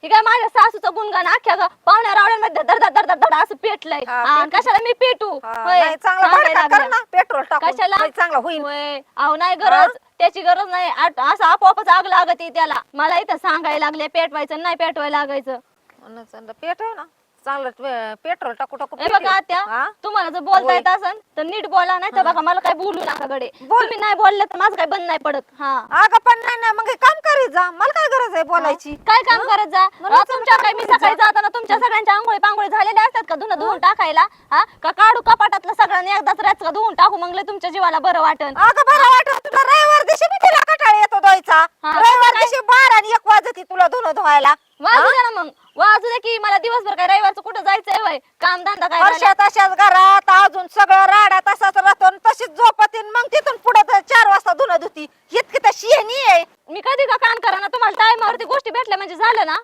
हे काय माझ्या सासूचं गुणगान अख्ख्या पाहुण्या रावड्यांमध्ये धड धड धड धड असं पेटलंय. आणि कशाला मी पेटू? नाही चांगला भडका कर ना पेट्रोल टाकून कशाला? म्हणजे चांगला होईल. होय अहो नाही गरज, त्याची गरज नाही. असं आपोआपच आग लागते त्याला. मला इथं सांगायला लागले पेटवायचं नाही पेटवायला लागायचं. पेटव ना चांगलं पेट्रोल टाकू टाकू हे बघा आत्या, तुम्हाला जर बोलता येत असेल तर नीट बोला, नाही तर बघा मला काय बोलू नका गडे. तुम्ही नाही बोलले तर माझं काय बंद नाही पडत. हा अगं पण नाही मग हे काम करीत जा, मला काय गरज आहे बोलायची. काय काम करत जा? तुमच्या काय मी सकाळी जाताना तुमच्या सगळ्यांच्या आंघोळी पांघोळी झालेल्या असतात का धुणं धुवून टाकायला? हा का काढू कपाटातलं सगळ्यांनी एकदाच रचका धुवून टाकू मग लय तुमच्या जीवाला बरं वाटन. अगं बरं वाटत तुला रविवार दिवशी मी तिला कटाळ येतो धुवायचा. रविवार दिवशी 12 आणि 1 वाजती तुला धुणं धुवायला. वाजू द्या ना मग, वाजू द्या की. मला दिवसभर काय रविवारचं कुठं जायचंय वय? काम धंदा काय राहिला? वर्षात अशाच घरात अजून सगळं राडा तसाच राहतो आणि तशीच झोपतीन मग तिथून पुढे 4 वाजता धुणं धुती. इतकी तर शेणी आहे. मी कधी का काम करा ना, तुम्हाला टायमावरती गोष्टी भेटल्या म्हणजे झालं ना.